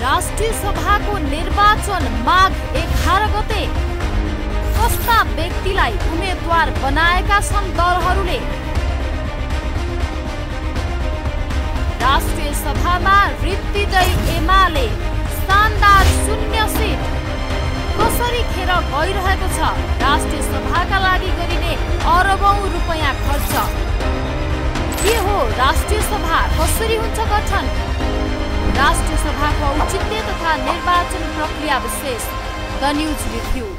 राष्ट्रिय सभाको निर्वाचन माघ 11 गते कस्ता व्यक्तिलाई उम्मेदवार बनाएका छन् दलहरूले। राष्ट्रिय सभामा रित्तिदै एमाले शानदार 0 सिट कसरी खेर गइरहेको छ। राष्ट्रिय सभाका लागि गरिने अरबौं रुपैयाँ खर्च। के हो राष्ट्रिय सभा, कसरी हुन्छ गठन, राष्ट्रिय सभाको औचित्य तथा निर्वाचन प्रक्रिया विशेष द न्यूज रिभ्यू।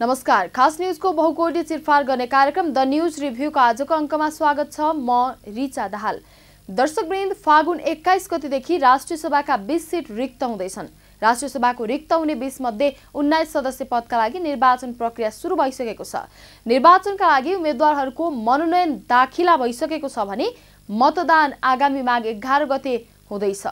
नमस्कार, खास न्यूजको बहुकोटी चिरफार गर्ने कार्यक्रम द न्यूज रिभ्यूको आजको अङ्कमा स्वागत छ। म रिचा दाहाल। दर्शकवृन्द, फागुन 21 गतेदेखि राष्ट्रिय सभाका 20 सिट रिक्त हुँदैछन्। राष्ट्रिय सभाको रिक्त हुने 20 मध्ये 19 सदस्य पदका लागि निर्वाचन प्रक्रिया सुरु भइसकेको छ। निर्वाचनका लागि उम्मेद्वारहरूको मनोनयन दाखिला भइसकेको छ भने मतदान आगामी माघ 11 गते हुँदैछ।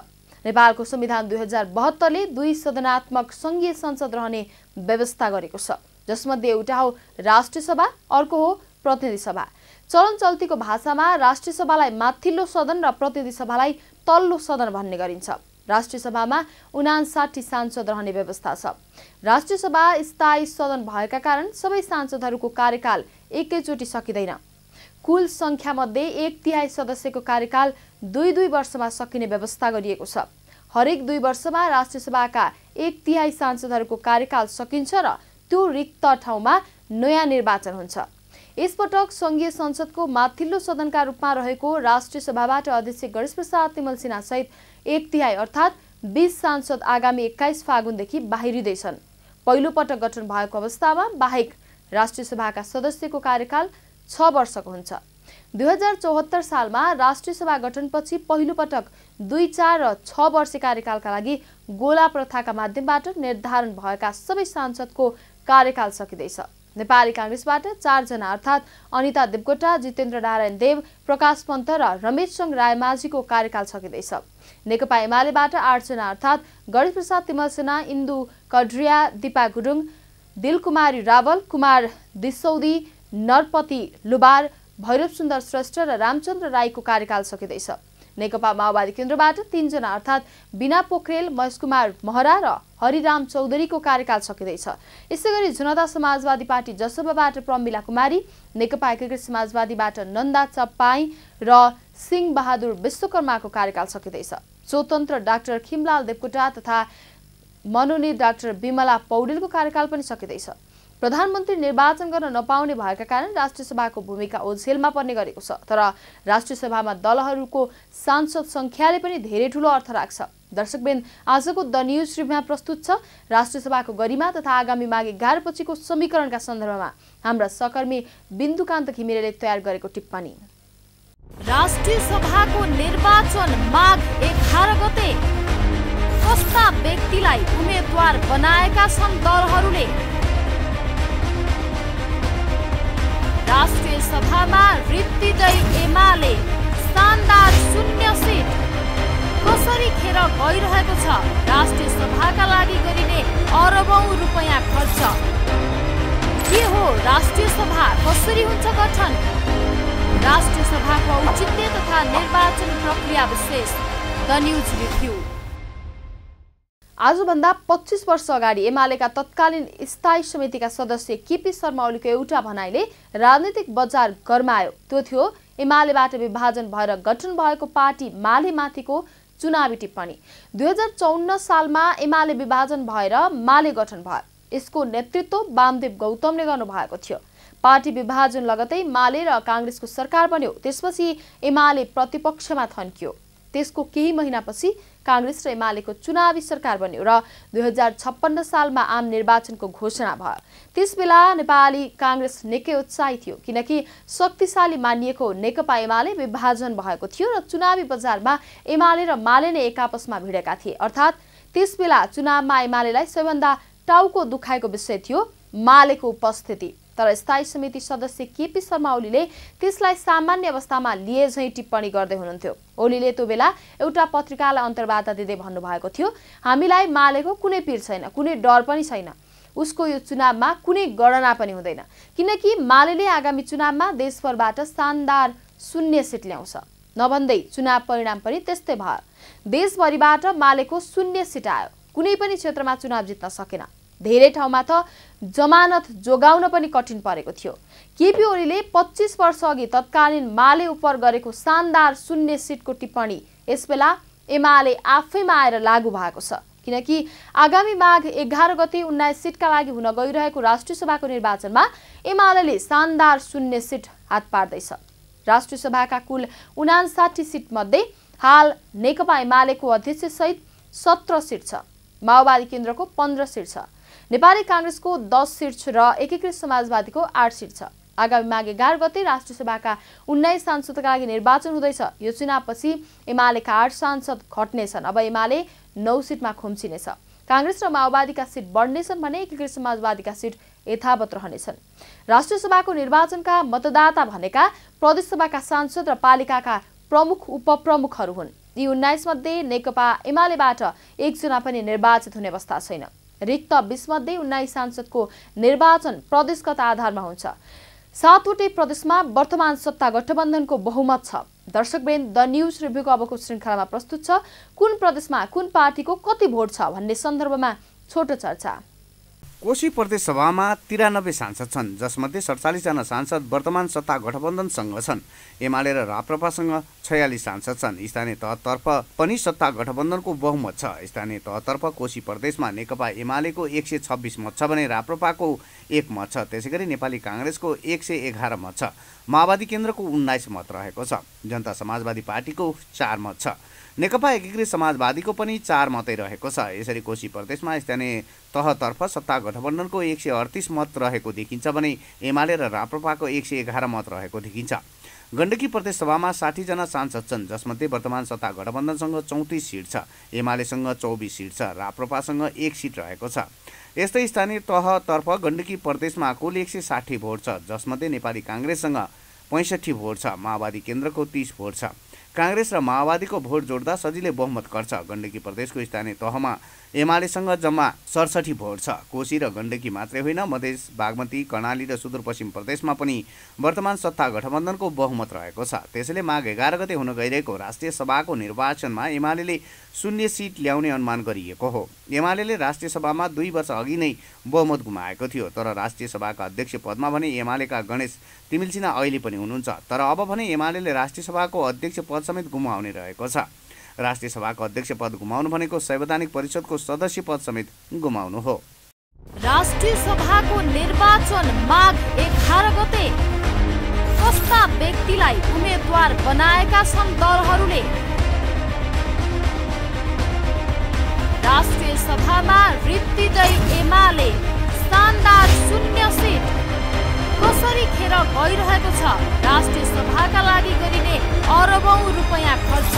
नेपालको संविधान 2072 ले 2 सदनात्मक संघीय संसद रहने व्यवस्था गरेको छ, जसमध्ये एउटा हो राष्ट्रिय सभा, अर्को हो प्रतिनिधि सभा। चलन चल्तीको भाषामा राष्ट्रिय सभालाई माथिल्लो सदन र प्रतिनिधि सभालाई तल्लो सदन भन्ने गरिन्छ। राष्ट्रिय सभामा 59 सांसद रहने व्यवस्था छ। राष्ट्रिय सभा स्थायी सदन भएका कारण सबै सांसदहरूको कार्यकाल एकैचोटि सकिँदैन। कुल संख्या मध्ये 1/3 सदस्यको कार्यकाल 2 वर्षमा सकिने व्यवस्था गरिएको छ। हरेक 2 वर्षमा राष्ट्रिय सभाका 1/3 सांसदहरूको कार्यकाल सकिन्छ र त्यो रिक्त ठाउँमा नयाँ निर्वाचन हुन्छ। यसपटक संघीय संसदको माथिल्लो सदनका रूपमा रहेको राष्ट्रिय सभाबाट अध्यक्ष गणेश प्रसाद तिमल सिन्हा सहित 1/3 अर्थात् 20 सांसद आगामी 21 फागुनदेखि बाहिरिँदैछन्। पहिलो पटक गठन भएको अवस्थामा बाहेक राष्ट्रिय सभाका सदस्यको कार्यकाल 6 वर्षको हुन्छ। 2074 सालमा राष्ट्रिय सभा गठनपछि पहिलो पटक 2, 4 र 6 वर्ष कार्यकालका लागि गोला प्रथाका माध्यमबाट निर्धारण भएका सबै सांसदको कार्यकाल सकिँदैछ। नेपाली कांग्रेसबाट 4 जना अर्थात् अनिता देवकोटा, जितेन्द्र नारायण देव, प्रकाश पन्त र रमेशचन्द्र रायमाझीको कार्यकाल सकिँदैछ। नेकपा एमालेबाट 8 जना अर्थात् गणेश प्रसाद तिमल सिन्हा, इन्दु कड्रिया, दिपा गुरुङ, दिलकुमारी रावल, कुमार दिसौदी, नरपति लुबार, भैरव सुन्दर श्रेष्ठ र रामचन्द्र राईको कार्यकाल सकिँदैछ। नेकपा माओवादी केन्द्रबाट 3 जना अर्थात् बिना पोखरेल, महेश कुमार महरा र हरिराम चौधरीको कार्यकाल सकिँदैछ। यसैगरी जनता समाजवादी पार्टी जसपाबाट प्रमिला कुमारी, नेकपा एकीकृत समाजवादीबाट नन्दा चप्पाई र सिंह बहादुर विश्वकर्माको कार्यकाल सकिँदैछ। स्वतन्त्र डाक्टर खिमलाल देवकोटा तथा मनोनीत डाक्टर विमला पौडेलको कार्यकाल पनि सकिँदैछ। प्रधानमन्त्री निर्वाचन गर्न नपाउने भएका कारण राष्ट्रिय सभाको भूमिका ओझेलमा पर्ने गरेको छ। तर राष्ट्रिय सभामा दलहरूको सांसद संख्याले पनि धेरै ठूलो अर्थ राख्छ। दर्शकवृन्द, आजको द न्यूज रिभ्यूमा प्रस्तुत छ राष्ट्रिय सभाको गरिमा तथा आगामी माघ 11 पछिको समीकरणका सन्दर्भमा हाम्रा सहकर्मी बिन्दुकान्त घिमिरेले तयार गरेको टिप्पणी। राष्ट्रिय सभाको निर्वाचन माघ 11 गते कस्ता व्यक्तिलाई उम्मेदवार बनाएका छन् दलहरूले। राष्ट्रिय सभामा रित्तिदै एमाले शानदार 0 सिट कसरी खेर गइरहेको छ। राष्ट्रिय सभाका लागि गरिने अरबौं रुपैयाँ खर्च। के हो राष्ट्रिय सभा, कसरी हुन्छ गठन, राष्ट्रिय सभाको औचित्य तथा निर्वाचन प्रक्रिया विशेष द न्यूज रिभ्यू। आजभन्दा 25 वर्ष अगाडि एमालेका तत्कालीन स्थायी समितिका सदस्य केपी शर्मा ओलीको एउटा भनाइले राजनीतिक बजार गरमायो। त्यो थियो एमालेबाट विभाजन भएर गठन भएको पार्टी मालेमाथिको चुनावी टिप्पणी। 2054 सालमा एमाले विभाजन भएर माले गठन भयो। यसको नेतृत्व वामदेव गौतमले गर्नुभएको थियो। पार्टी विभाजन लगतै माले र कांग्रेसको सरकार बन्यो। त्यसपछि एमाले प्रतिपक्षमा थन्कियो। त्यसको केही महिनापछि कांग्रेस र एमालेको चुनावी सरकार बन्यो र 2056 सालमा आम निर्वाचनको घोषणा भयो। त्यसबेला नेपाली कांग्रेस निकै उत्साहित थियो किनकि शक्तिशाली मानिएको नेकपा एमाले विभाजन भएको थियो र चुनावी बजारमा एमाले र माले नै एकआपसमा भिडेका थिए। अर्थात् त्यसबेला चुनावमा एमालेलाई सबैभन्दा टाउको दुखाएको विषय थियो मालेको उपस्थिति। तर स्थायी समिति सदस्य केपी शर्मा ओलीले त्यसलाई सामान्य अवस्थामा लिए झैं टिप्पणी गर्दै हुनुहुन्थ्यो। ओलीले त्यो बेला एउटा पत्रिकालाई अन्तर्वार्ता दिँदै भन्नुभएको थियो, हामीलाई मालेको कुनै पीर छैन, कुनै डर पनि छैन। उसको यो चुनावमा कुनै गणना पनि हुँदैन किनकि मालेले आगामी चुनावमा देशभरबाट शानदार 0 सिट ल्याउँछ। नभन्दै चुनाव परिणाम पनि त्यस्तै भयो। देशभरिबाट मालेको 0 सिट आयो। कुनै पनि क्षेत्रमा चुनाव जित्न सकेन। धेरै ठाउँमा त जमानत जोगाउन पनि कठिन परेको थियो। केपी ओलीले 25 वर्ष अघि तत्कालीन माले उप गरेको शानदार 0 सिटको टिप्पणी यसबेला एमाले आफैमा आएर लागू भएको छ किनकि आगामी माघ 11 गते 19 सिटका लागि हुन गइरहेको राष्ट्रिय सभाको निर्वाचनमा एमालेले शानदार 0 सिट हात पार्दैछ। राष्ट्रिय सभाका कुल 59 सिट मध्ये हाल नेकपा एमालेको अध्यक्ष सहित 17 सिट छ। माओवादी केन्द्रको 15 सिट छ। नेपाली कांग्रेसको 10 सिट छ र एकीकृत समाजवादीको 8 सिट छ। आगामी माघ 11 गते राष्ट्रिय सभाका 19 सांसदका लागि निर्वाचन हुँदैछ। यो चुनावपछि एमालेका 8 सांसद घट्नेछन्। अब एमाले 9 सिटमा खुम्चिनेछ। कांग्रेस र माओवादीका सिट बढ्नेछन् भने एकीकृत समाजवादीका सिट यथावत रहनेछन्। राष्ट्रिय सभाको निर्वाचनका मतदाता भनेका प्रदेश सभाका सांसद र पालिकाका प्रमुख उपप्रमुखहरू हुन्। यी 19 मध्ये नेकपा एमालेबाट एकजना पनि निर्वाचित हुने अवस्था छैन। रिक्त 20 मध्ये 19 सांसदको निर्वाचन प्रदेशगत आधारमा हुन्छ। 7वटै प्रदेशमा वर्तमान सत्ता गठबन्धनको बहुमत छ। दर्शकवृन्द, द न्यूज रिभ्यूको अबको श्रृङ्खलामा प्रस्तुत छ कुन प्रदेशमा कुन पार्टीको कति भोट छ भन्ने सन्दर्भमा छोटो चर्चा। कोशी प्रदेश सभामा 93 सांसद छन् जसमध्ये 47 जना सांसद वर्तमान सत्ता गठबन्धनसँग छन्। एमाले र राप्रपासँग 46 सांसद छन्। स्थानीय तहतर्फ पनि सत्ता गठबन्धनको बहुमत छ। स्थानीय तहतर्फ कोशी प्रदेशमा नेकपा एमालेको 126 मत छ भने राप्रपाको 1 मत छ। त्यसैगरी नेपाली कांग्रेसको 111 मत छ। माओवादी केन्द्रको 19 मत रहेको छ। जनता समाजवादी पार्टीको 4 मत छ। नेकपा एकीकृत समाजवादीको पनि 4 मतै रहेको छ। यसरी कोशी प्रदेशमा स्थानीय तहतर्फ सत्ता गठबन्धनको 138 मत रहेको देखिन्छ भने एमाले र राप्रपाको 111 मत रहेको देखिन्छ। गण्डकी प्रदेश सभामा 60 जना सांसद छन् जसमध्ये वर्तमान सत्ता गठबन्धनसँग 34 सिट छ। एमालेसँग 24 सिट छ। राप्रपासँग 1 सिट रहेको छ। यस्तै स्थानीय तहतर्फ गण्डकी प्रदेशमा कुल 160 भोट छ जसमध्ये नेपाली कांग्रेससँग 65 भोट छ। माओवादी केन्द्रको 30 भोट छ। कांग्रेस र माओवादीको भोट जोड्दा सजिलै बहुमत गर्छ। गण्डकी प्रदेशको स्थानीय तहमा एमालेसँग जम्मा 67 भोट छ। कोशी र गण्डकी मात्रै होइन, मधेस, बागमती, कर्णाली र सुदूरपश्चिम प्रदेशमा पनि वर्तमान सत्ता गठबन्धनको बहुमत रहेको छ। त्यसैले माघ 11 गते हुन गइरहेको राष्ट्रिय सभाको निर्वाचनमा एमालेले 0 सिट ल्याउने अनुमान गरिएको हो। एमालेले राष्ट्रिय सभामा 2 वर्ष अघि नै बहुमत गुमाएको थियो। तर राष्ट्रिय सभाका अध्यक्ष पदमा भने एमालेका गणेश तिमिल सिन्हा अहिले पनि हुनुहुन्छ। तर अब भने एमालेले राष्ट्रिय सभाको अध्यक्ष पद समेत गुमाउने रहेको छ। राष्ट्रिय सभाको अध्यक्ष पद गुमाउनु भनेको संवैधानिक परिषदको सदस्य पद समेत गुमाउनु हो। राष्ट्रिय सभाको निर्वाचन माघ 11 गते कस्ता व्यक्तिलाई उम्मेदवार बनाएका छन् दलहरूले? राष्ट्रिय सभामा रित्तिदै एमाले शानदार 0 सिट कसरी खेर गइरहेको छ? राष्ट्रिय सभाका लागि गरिने अरबौं रुपैयाँ खर्च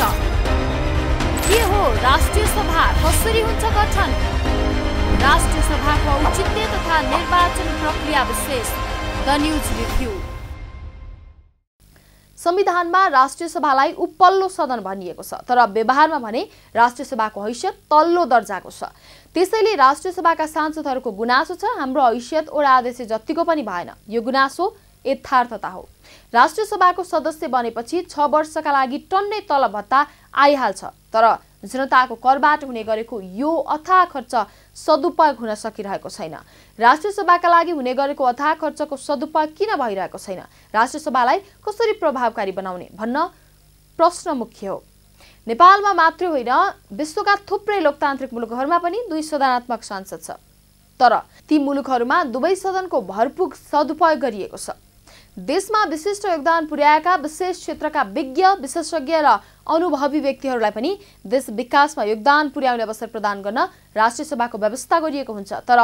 के हो? राष्ट्रिय सभा कसरी हुन्छ गठन? राष्ट्रिय सभाको औचित्य तथा निर्वाचन प्रक्रिया विशेष द न्यूज रिभ्यू। संविधानमा राष्ट्रिय सभालाई उपल्लो सदन भनिएको छ तर व्यवहारमा भने राष्ट्रिय सभाको हैसियत तल्लो दर्जाको छ। त्यसैले राष्ट्रिय सभाका सांसदहरूको गुनासो छ हाम्रो हैसियत ओडा अध्यक्ष जतिको पनि भएन। यो गुनासो यथार्थता हो। राष्ट्रिय सभाको सदस्य बनेपछि 6 वर्षका लागि टन्नै तलब भत्ता आइहाल्छ तर जनताको करबाट हुने गरेको यो अथाह खर्च सदुपयोग हुन सकिरहेको छैन। राष्ट्रिय सभाका लागि हुने गरेको अथाह खर्चको सदुपयोग किन भइरहेको छैन? राष्ट्रिय सभालाई कसरी प्रभावकारी बनाउने भन्न प्रश्न मुख्य हो। नेपालमा मात्रै होइन विश्वका थुप्रै लोकतान्त्रिक मुलुकहरूमा पनि 2 सदनात्मक संसद छ तर ती मुलुकहरूमा दुवै सदनको भरपूर सदुपयोग गरिएको छ। देशमा विशिष्ट योगदान पुर्याएका विशेष क्षेत्रका विज्ञ, विशेषज्ञ र अनुभवी व्यक्तिहरूलाई पनि देश विकासमा योगदान पुर्याउने अवसर प्रदान गर्न राष्ट्रिय सभाको व्यवस्था गरिएको हुन्छ। तर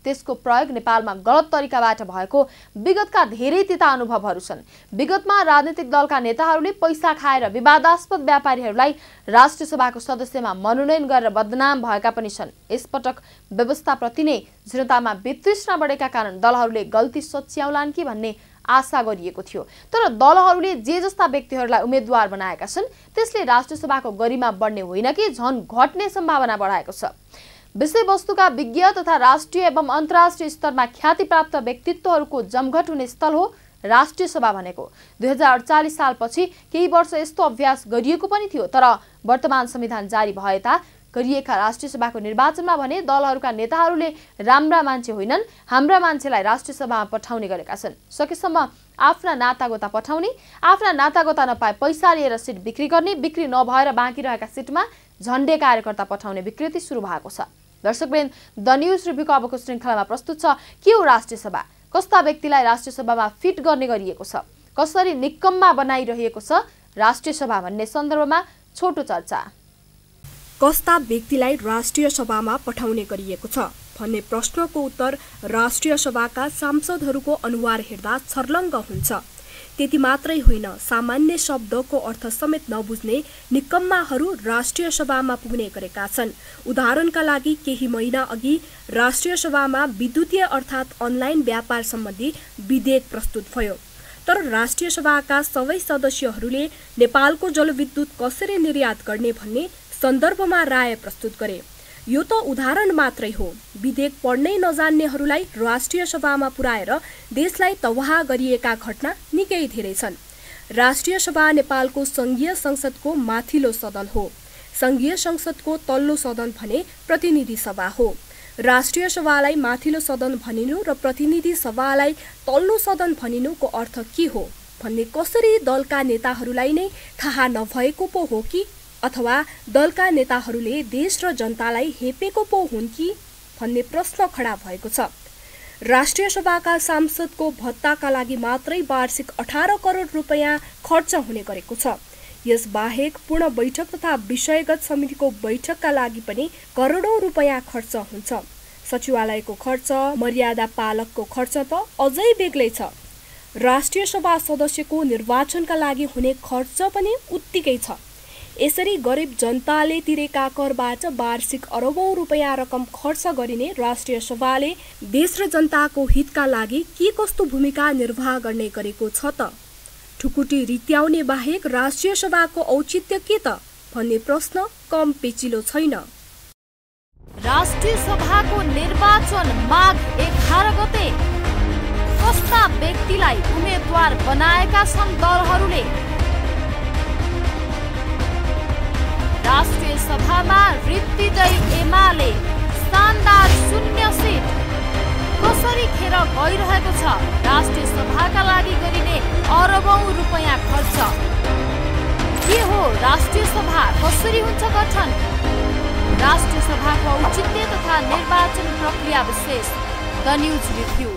त्यसको प्रयोग नेपालमा गलत तरिकाबाट भएको विगतका धेरै तिता अनुभवहरू छन्। विगतमा राजनीतिक दलका नेताहरूले पैसा खाएर विवादास्पद व्यापारीहरूलाई राष्ट्रिय सभाको सदस्यमा मनोनयन गरेर बदनाम भएका पनि छन्। यसपटक व्यवस्थाप्रति नै जनतामा वितृष्णा बढेका कारण दलहरूले गल्ती सच्याउलान् कि भन्ने आशा गरिएको थियो। तर दलहरूले जे जस्ता व्यक्तिहरूलाई उम्मेदवार बनाएका छन् त्यसले राष्ट्रिय सभाको गरिमा बढ्ने होइन कि झन् घट्ने सम्भावना बढाएको छ। विषयवस्तुका विज्ञ तथा राष्ट्रिय एवं अन्तर्राष्ट्रिय स्तरमा ख्यातिप्राप्त व्यक्तित्वहरूको जमघट हुने स्थल हो राष्ट्रिय सभा भनेको। 2048 सालपछि केही वर्ष यस्तो अभ्यास गरिएको पनि थियो। तर वर्तमान संविधान जारी भए ता गरिएका राष्ट्रिय सभाको निर्वाचनमा भने दलहरूका नेताहरूले राम्रा मान्छे होइनन्, हाम्रा मान्छेलाई राष्ट्रिय सभामा पठाउने गरेका छन्। सकेसम्म आफ्ना नातागोता पठाउने, आफ्ना नातागोता नपाए पैसा लिएर सिट बिक्री गर्ने, बिक्री नभएर बाँकी रहेका सिटमा झण्डे कार्यकर्ता पठाउने विकृति सुरु भएको छ। दर्शकवृन्द, द न्यूज रिभ्यूको अबको श्रृङ्खलामा प्रस्तुत छ के हो राष्ट्रिय सभा, कस्ता व्यक्तिलाई राष्ट्रिय सभामा फिट गर्ने गरिएको छ, कसरी निकम्मा बनाइरहेको छ राष्ट्रिय सभा भन्ने सन्दर्भमा छोटो चर्चा। कस्ता व्यक्तिलाई राष्ट्रिय सभामा पठाउने गरिएको छ भन्ने प्रश्नको उत्तर राष्ट्रिय सभाका सांसदहरूको अनुहार हेर्दा छर्लङ्ग हुन्छ। त्यति मात्रै होइन, सामान्य शब्दको अर्थ समेत नबुझ्ने निकम्माहरू राष्ट्रिय सभामा पुग्ने गरेका छन्। उदाहरणका लागि केही महिना अघि राष्ट्रिय सभामा विद्युतीय अर्थात् अनलाइन व्यापार सम्बन्धी विधेयक प्रस्तुत भयो। तर राष्ट्रिय सभाका सबै सदस्यहरूले नेपालको जलविद्युत कसरी निर्यात गर्ने भन्ने सन्दर्भमा राय प्रस्तुत गरे। यो त उदाहरण मात्रै हो। विधेयक पढ्नै नजान्नेहरूलाई राष्ट्रिय सभामा पुर्याएर देशलाई तबाह गरिएका घटना निकै धेरै छन्। राष्ट्रिय सभा नेपालको संघीय संसदको माथिल्लो सदन हो। संघीय संसदको तल्लो सदन भने प्रतिनिधि सभा हो। राष्ट्रिय सभालाई माथिल्लो सदन भनिनु र प्रतिनिधि सभालाई तल्लो सदन भनिनुको अर्थ के हो भन्ने कसरी दलका नेताहरूलाई नै थाहा नभएको पो हो कि अथवा दलका नेताहरूले देश र जनतालाई हेपेको पो हुन् कि भन्ने प्रश्न खडा भएको छ। राष्ट्रिय सभाका सांसदको भत्ताका लागि मात्रै वार्षिक 18 करोड रुपैयाँ खर्च हुने गरेको छ। यस बाहेक पूर्ण बैठक तथा विषयगत समितिको बैठकका लागि पनि करोडौं रुपैयाँ खर्च हुन्छ। सचिवालयको खर्च, मर्यादा पालकको खर्च त अझै बेग्लै छ। राष्ट्रिय सभा सदस्यको निर्वाचनका लागि हुने खर्च पनि उत्तिकै छ। यसरी गरिब जनताले तिरेका करबाट वार्षिक अरबौं रुपैयाँ रकम खर्च गरिने राष्ट्रिय सभाले देश र जनताको हितका लागि के कस्तो भूमिका निर्वाह गर्ने गरेको छ त? ठुकुटी रित्याउने बाहेक राष्ट्रिय सभाको औचित्य के त भन्ने प्रश्न कम पेचिलो छैन। राष्ट्रिय सभाको निर्वाचन माघ 11 गते कस्ता व्यक्तिलाई उम्मेदवार बनाएका छन् दलहरूले? राष्ट्रिय सभामा रित्तिदै एमाले शानदार 0 सिट कसरी खेर गइरहेको छ राष्ट्रिय सभाका लागि गरिने अरबौं रुपैयाँ खर्च? के हो राष्ट्रिय सभा, कसरी हुन्छ गठन? राष्ट्रिय सभाको औचित्य तथा निर्वाचन प्रक्रिया विशेष द न्यूज रिभ्यू।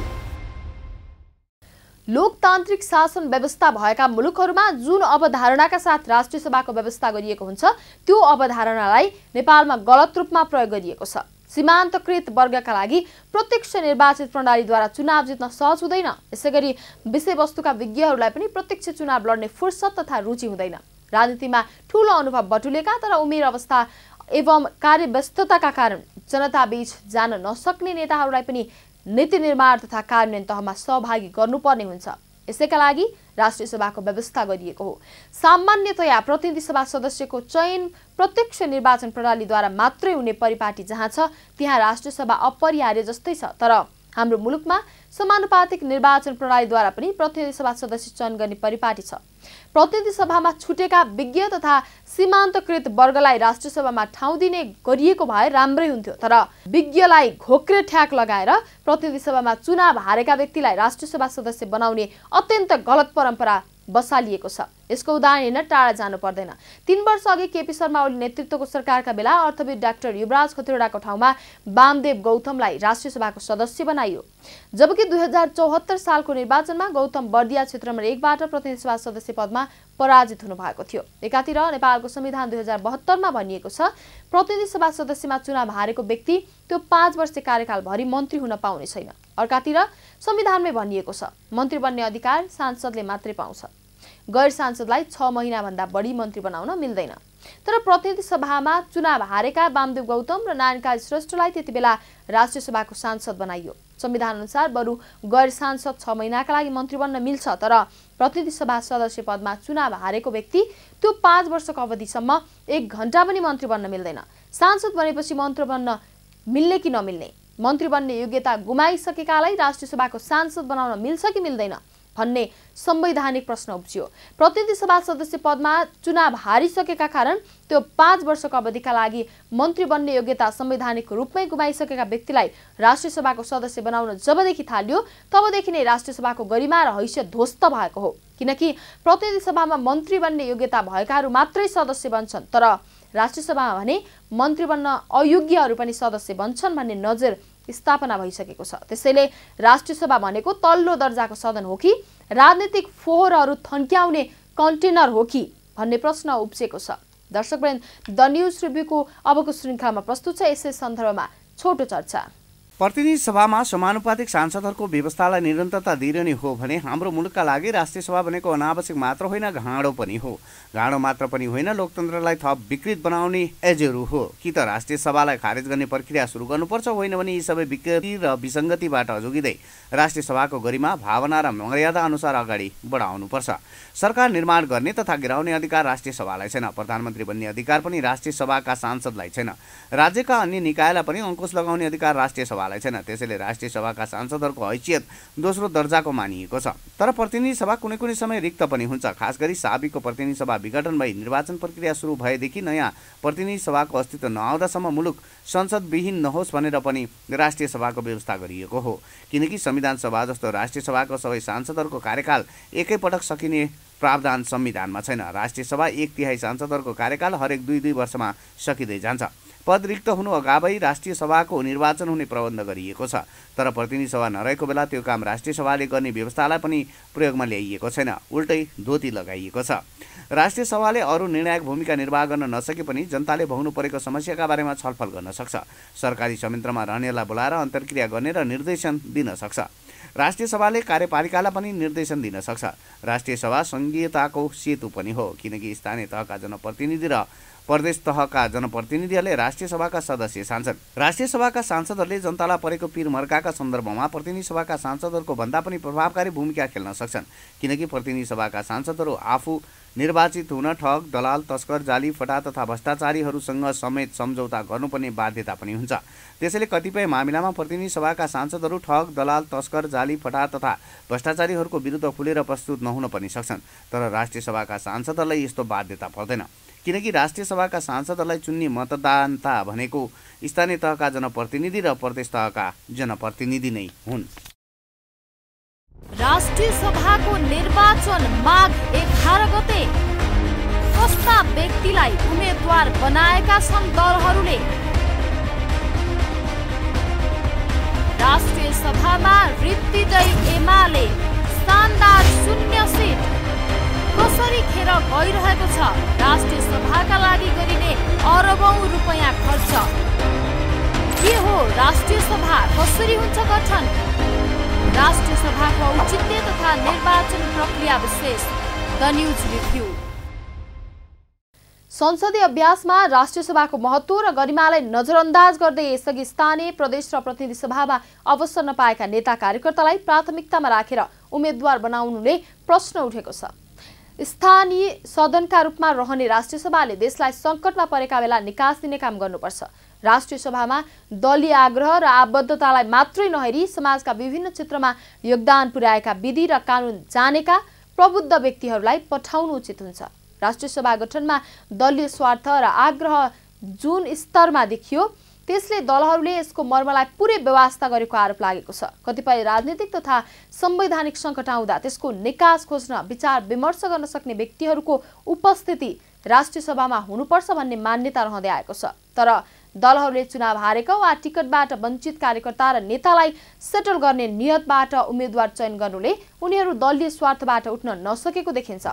लोकतान्त्रिक शासन व्यवस्था भएका मुलुकहरूमा जुन अवधारणाका साथ राष्ट्रिय सभाको व्यवस्था गरिएको हुन्छ त्यो अवधारणालाई नेपालमा गलत रूपमा प्रयोग गरिएको छ। सीमान्तकृत वर्गका लागि प्रत्यक्ष निर्वाचित प्रणालीद्वारा चुनाव जित्न सहज हुँदैन। यसैगरी विषयवस्तुका विज्ञहरूलाई पनि प्रत्यक्ष चुनाव लड्ने फुर्सद तथा रुचि हुँदैन। राजनीतिमा ठूलो अनुभव बटुलेका तर उमेर अवस्था एवं कार्यव्यस्तताका कारण जनताबीच जान नसक्ने नेताहरूलाई पनि नीति निर्माण तथा कार्यान्वयन तहमा सहभागी गर्नुपर्ने हुन्छ। यसैका लागि राष्ट्रिय सभाको व्यवस्था गरिएको हो। सामान्यतया प्रतिनिधि सभा सदस्यको चयन प्रत्यक्ष निर्वाचन प्रणालीद्वारा मात्रै हुने परिपाटी जहाँ छ त्यहाँ राष्ट्रिय सभा अपरिहार्य जस्तै छ। तर हाम्रो मुलुकमा समानुपातिक निर्वाचन प्रणालीद्वारा पनि प्रतिनिधि सभा सदस्य चयन गर्ने परिपाटी छ। प्रतिनिधि सभामा छुटेका विज्ञ तथा सीमान्तकृत वर्गलाई राष्ट्रिय सभामा ठाउँ दिने गरिएको भए राम्रै हुन्थ्यो। तर विज्ञलाई घोक्रे ठ्याक लगाएर प्रतिनिधि सभामा चुनाव हारेका व्यक्तिलाई राष्ट्रिय सभा सदस्य बनाउने अत्यन्त गलत परम्परा बसालिएको छ। यसको उदाहरण हेर्न टाढा जानु पर्दैन। 3 वर्ष अघि केपी शर्मा ओली नेतृत्वको सरकारका बेला अर्थविद डाक्टर युवराज खतिवड़ाको ठाउँमा वामदेव गौतमलाई राष्ट्रिय सभाको सदस्य बनाइयो। जबकि 2074 सालको निर्वाचनमा गौतम बर्दिया क्षेत्र नम्बर 1 बाट प्रतिनिधि सभा सदस्य पदमा पराजित हुनु भएको थियो। एकातिर नेपालको संविधान 2072 मा भनिएको छ प्रतिनिधि सभा सदस्यमा चुनाव हारेको व्यक्ति त्यो 5 वर्ष कार्यकालभरि मन्त्री हुन पाउने छैन। अर्कातिर संविधानमै भनिएको छ मन्त्री बन्ने अधिकार सांसदले मात्रै पाउँछ। गैर सांसदलाई 6 महिना भन्दा बढी मन्त्री बनाउन मिल्दैन। तर प्रतिनिधि सभामा चुनाव हारेका वामदेव गौतम र नारायण श्रेष्ठलाई त्यति बेला राष्ट्रिय सभाको सांसद बनाइयो। संविधान अनुसार बरु गैर सांसद 6 महिनाका लागि मन्त्री बन्न मिल्छ, तर प्रतिनिधि सभा सदस्य पदमा चुनाव हारेको व्यक्ति त्यो 5 वर्षको अवधिसम्म 1 घण्टा पनि मन्त्री बन्न मिल्दैन। सांसद बनेपछि मन्त्री बन्न मिल्ने कि नमिल्ने, मन्त्री बन्ने योग्यता गुमाइसकेकालाई राष्ट्रिय सभाको सांसद बनाउन मिल्छ कि मिल्दैन भन्ने संवैधानिक प्रश्न उब्जियो। प्रतिनिधि सभा सदस्य पदमा चुनाव हारिसकेका कारण त्यो 5 वर्षको अवधिका लागि मन्त्री बन्ने योग्यता संवैधानिक रूपमै गुमाइसकेका व्यक्तिलाई राष्ट्रिय सभाको सदस्य बनाउन जबदेखि थाल्यो तबदेखि नै राष्ट्रिय सभाको गरिमा र हैसियत ध्वस्त भएको हो। किनकि प्रतिनिधि सभामा मन्त्री बन्ने योग्यता भएकाहरू मात्रै सदस्य बन्छन्, तर राष्ट्रिय सभामा भने मन्त्री बन्न अयोग्यहरू पनि सदस्य बन्छन् भन्ने नजिर स्थापना भइसकेको छ। त्यसैले राष्ट्रिय सभा भनेको तल्लो दर्जाको सदन हो कि राजनीतिक फोहोरहरू थन्क्याउने कन्टेनर हो कि भन्ने प्रश्न उब्जेको छ। दर्शकवृन्द, द न्यूज रिभ्यूको अबको श्रृङ्खलामा प्रस्तुत छ यसै सन्दर्भमा छोटो चर्चा। प्रतिनिधि सभामा समानुपातिक सांसदहरूको व्यवस्थालाई निरन्तरता दिइरहने हो भने हाम्रो मुलुकका लागि राष्ट्रिय सभा भनेको अनावश्यक मात्र होइन, घाँडो पनि हो। घाँडो मात्र पनि होइन, लोकतन्त्रलाई थप विकृत बनाउने एजेरू हो। कि त राष्ट्रिय सभालाई खारेज गर्ने प्रक्रिया सुरु गर्नुपर्छ, होइन भने यी सबै विकृति र विसङ्गतिबाट जोगिँदै राष्ट्रिय सभाको गरिमा, भावना र मर्यादा अनुसार अगाडि बढाउनुपर्छ। सरकार निर्माण गर्ने तथा गिराउने अधिकार राष्ट्रिय सभालाई छैन। प्रधानमन्त्री बन्ने अधिकार पनि राष्ट्रिय सभाका सांसदलाई छैन। राज्यका अन्य निकायलाई पनि अङ्कुश लगाउने अधिकार राष्ट्रिय सभालाई छैन। त्यसैले राष्ट्रिय सभाका सांसदहरूको हैसियत दोस्रो दर्जाको मानिएको छ। तर प्रतिनिधि सभा कुनै कुनै समय रिक्त पनि हुन्छ। खास गरी साबिकको प्रतिनिधि सभा विघटन भई निर्वाचन प्रक्रिया सुरु भएदेखि नयाँ प्रतिनिधि सभाको अस्तित्व नआउँदासम्म मुलुक संसदविहीन नहोस् भनेर पनि राष्ट्रिय सभाको व्यवस्था गरिएको हो। किनकि संविधान सभा जस्तो राष्ट्रिय सभाको सबै सांसदहरूको कार्यकाल एकैपटक सकिने प्रावधान संविधानमा छैन। राष्ट्रिय सभा 1/3 सांसदहरूको कार्यकाल हरेक 2-2 वर्षमा सकिँदै जान्छ। पद रिक्त हुनु अगावै राष्ट्रिय सभाको निर्वाचन हुने प्रबन्ध गरिएको छ। तर प्रतिनिधि सभा नरहेको बेला त्यो काम राष्ट्रिय सभाले गर्ने व्यवस्थालाई पनि प्रयोगमा ल्याइएको छैन, उल्टै धोती लगाइएको छ। राष्ट्रिय सभाले अरू निर्णायक भूमिका निर्वाह गर्न नसके पनि जनताले भोग्नु परेको समस्याका बारेमा छलफल गर्न सक्छ। सरकारी संयन्त्रमा रहनेलाई बोलाएर अन्तर्क्रिया गर्ने र निर्देशन दिन सक्छ। राष्ट्रिय सभाले कार्यपालिकालाई पनि निर्देशन दिन सक्छ। राष्ट्रिय सभा संघीयताको सेतु पनि हो, किनकि स्थानीय तहका जनप्रतिनिधि र प्रदेश तहका जनप्रतिनिधिहरूले राष्ट्रिय सभाका सदस्य सान्छन्। राष्ट्रिय सभाका सांसदहरूले जनतालाई परेको पीर मर्काका सन्दर्भमा प्रतिनिधि सभाका सांसदहरूको भन्दा पनि प्रभावकारी भूमिका खेल्न सक्छन्। किनकि प्रतिनिधि सभाका सांसदहरू आफू निर्वाचित हुन ठग, दलाल, तस्कर, जाली, फटा तथा भ्रष्टाचारीहरूसँग समेत सम्झौता गर्नुपर्ने बाध्यता पनि हुन्छ। त्यसैले कतिपय मामिलामा प्रतिनिधि सभाका सांसदहरू ठग, दलाल, तस्कर, जाली, फटा तथा भ्रष्टाचारीहरूको विरुद्ध खुलेर प्रस्तुत नहुन पनि सक्छन्। तर राष्ट्रिय सभाका सांसदहरूलाई यस्तो बाध्यता पर्दैन, किनकि राष्ट्रिय सभाका सांसदहरूलाई चुन्ने मतदाता भनेको स्थानीय तहका जनप्रतिनिधि र प्रदेश तहका जनप्रतिनिधि नै हुन्। राष्ट्रिय सभाको निर्वाचन माघ 11 गते कस्ता व्यक्तिलाई उम्मेदवार बनाएका छन् दलहरूले? राष्ट्रिय सभामा रित्तिदै एमाले शानदार 0 सिट कसरी खेर गइरहेको छ? राष्ट्रिय सभाका लागि गरिने अरबौं रुपैयाँ खर्च के हो? राष्ट्रिय सभा कसरी हुन्छ गठन? राष्ट्रिय सभाको औचित्य तथा निर्वाचन प्रक्रिया विशेष द न्यूज रिभ्यू। संसदीय अभ्यासमा राष्ट्रिय सभाको महत्त्व र गरिमालाई नजरअन्दाज गर्दै यसअघि स्थानीय, प्रदेश र प्रतिनिधि सभामा अवसर नपाएका नेता कार्यकर्तालाई प्राथमिकतामा राखेर उम्मेदवार बनाउनुले प्रश्न उठेको छ। स्थानीय सदनका रूपमा रहने राष्ट्रिय सभाले देशलाई सङ्कटमा परेका बेला निकास दिने काम गर्नुपर्छ। राष्ट्रिय सभामा दलीय आग्रह र आबद्धतालाई मात्रै नहेरी समाजका विभिन्न क्षेत्रमा योगदान पुर्याएका विधि र कानुन जानेका प्रबुद्ध व्यक्तिहरूलाई पठाउनु उचित हुन्छ। राष्ट्रिय सभा गठनमा दलीय स्वार्थ र आग्रह जुन स्तरमा देखियो त्यसले दलहरूले यसको मर्मलाई पुरै व्यवस्था गरेको आरोप लागेको छ। कतिपय राजनीतिक तथा संवैधानिक सङ्कट आउँदा त्यसको निकास खोज्न विचार विमर्श गर्न सक्ने व्यक्तिहरूको उपस्थिति राष्ट्रिय सभामा हुनुपर्छ भन्ने मान्यता रहँदै आएको छ। तर दलहरूले चुनाव हारेका वा टिकटबाट वञ्चित कार्यकर्ता र नेतालाई सेटल गर्ने नियतबाट उम्मेदवार चयन गर्नुले उनीहरू दलीय स्वार्थबाट उठ्न नसकेको देखिन्छ।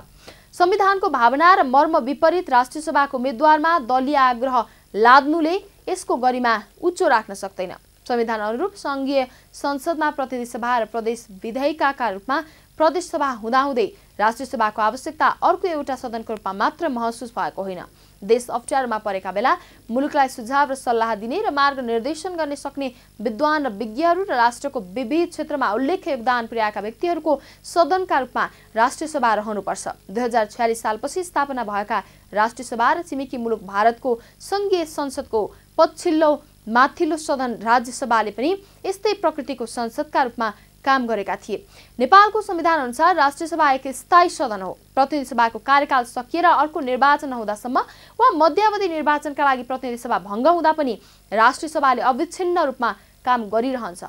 संविधानको भावना र मर्म विपरीत राष्ट्रिय सभाको उम्मेदवारमा दलीय आग्रह लाद्नुले यसको गरिमा उच्च राख्न सक्दैन। संविधान अनुरूप संघीय संसदमा प्रतिनिधि सभा र प्रदेश विधायिकाका रूपमा प्रदेश सभा हुँदाहुँदै राष्ट्रिय सभाको आवश्यकता अर्को एउटा सदनको रूपमा मात्र महसुस भएको होइन। देश अप्ठ्यारोमा परेका बेला मुलुकलाई सुझाव र सल्लाह दिने र मार्ग निर्देशन गर्न सक्ने विद्वान र विज्ञहरू र राष्ट्रको विविध क्षेत्रमा उल्लेख्य योगदान पुर्याएका व्यक्तिहरूको सदनका रूपमा राष्ट्रिय सभा रहनुपर्छ। 2046 सालपछि स्थापना भएका राष्ट्रिय सभा र छिमेकी मुलुक भारतको संघीय संसदको पछिल्लो माथिल्लो सदन राज्य सभाले पनि यस्तै प्रकृतिको संसदका रूपमा काम गरेका थिए। नेपालको संविधान अनुसार राष्ट्रिय सभा एक स्थायी सदन हो। प्रतिनिधि सभाको कार्यकाल सकिएर अर्को निर्वाचन नहुँदासम्म वा मध्यावधि निर्वाचनका लागि प्रतिनिधि सभा भङ्ग हुँदा पनि राष्ट्रिय सभाले अविच्छिन्न रूपमा काम गरिरहन्छ।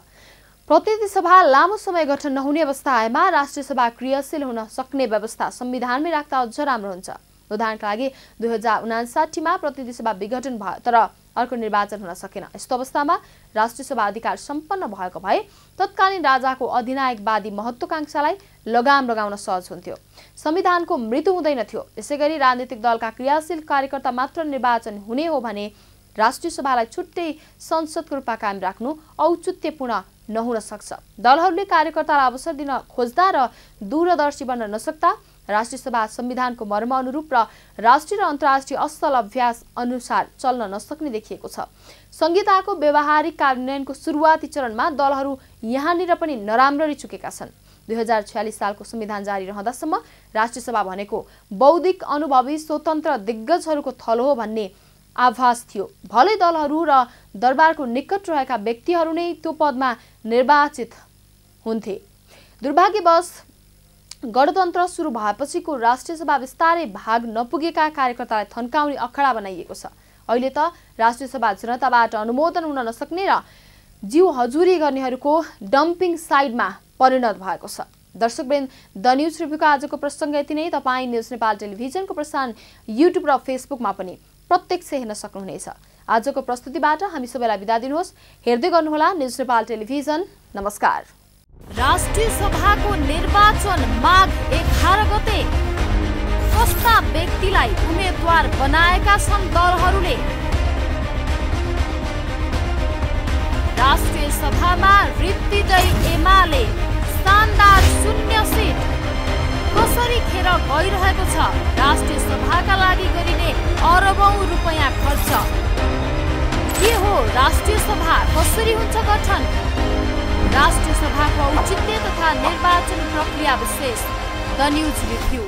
प्रतिनिधि सभा लामो समय गठन नहुने अवस्था आएमा राष्ट्रिय सभा क्रियाशील हुन सक्ने व्यवस्था संविधानमै राख्दा अझ राम्रो हुन्छ। उदाहरणका लागि 2059 मा प्रतिनिधि सभा विघटन भयो तर अर्को निर्वाचन हुन सकेन। यस्तो अवस्थामा राष्ट्रिय सभा अधिकार सम्पन्न भएको भए तत्कालीन राजाको अधिनायकवादी महत्त्वाकांक्षालाई लगाम लगाउन सहज हुन्थ्यो। संविधानको मृत्यु हुँदैन थियो। यसैगरी राजनीतिक दलका क्रियाशील कार्यकर्ता मात्र निर्वाचन हुने हो भने राष्ट्रिय सभालाई छुट्टै संसदको रूपमा कायम राख्नु औचित्यपूर्ण नहुन सक्छ। दलहरूले कार्यकर्तालाई अवसर दिन खोज्दा र दूरदर्शी बन्न नसक्दा राष्ट्रिय सभा संविधानको मर्म अनुरूप र राष्ट्रिय र अन्तर्राष्ट्रिय असल अभ्यास अनुसार चल्न नसक्ने देखिएको छ। संहिताको व्यवहारिक कार्यान्वयनको सुरुवाती चरणमा दलहरू यहाँनिर पनि नराम्ररी चुकेका छन्। 2046 सालको संविधान जारी रहँदासम्म राष्ट्रिय सभा भनेको बौद्धिक अनुभवी स्वतन्त्र दिग्गजहरूको थलो हो भन्ने आभास थियो। भलै दलहरू र दरबारको निकट रहेका व्यक्तिहरू नै त्यो पदमा निर्वाचित हुन्थे। दुर्भाग्यवश गणतन्त्र सुरु भएपछिको राष्ट्रिय सभा विस्तारै भाग नपुगेका कार्यकर्तालाई थन्काउने अखडा बनाइएको छ। अहिले त राष्ट्रिय सभा जनताबाट अनुमोदन हुन नसक्ने र जीव हजुरी गर्नेहरूको डम्पिङ साइडमा परिणत भएको छ। दर्शकवृन्द, द न्युज रिभ्यूको आजको प्रसङ्ग यति नै। तपाईँ न्युज नेपाल टेलिभिजनको प्रसारण युट्युब र फेसबुकमा पनि प्रत्यक्ष हेर्न सक्नुहुनेछ। आजको प्रस्तुतिबाट हामी सबैलाई बिदा दिनुहोस्। हेर्दै गर्नुहोला न्युज नेपाल टेलिभिजन। नमस्कार। राष्ट्रिय सभाको निर्वाचन माघ 11 गते कस्ता व्यक्तिलाई उम्मेदवार बनाएका छन् दलहरूले? राष्ट्रिय सभामा रित्तिदै एमाले शानदार 0 सिट कसरी खेर गइरहेको छ? राष्ट्रिय सभाका लागि गरिने अरबौं रुपैयाँ खर्च के हो? राष्ट्रिय सभा कसरी हुन्छ गठन? राष्ट्रिय सभाको औचित्य तथा निर्वाचन प्रक्रिया विशेष द न्युज रिभ्यू।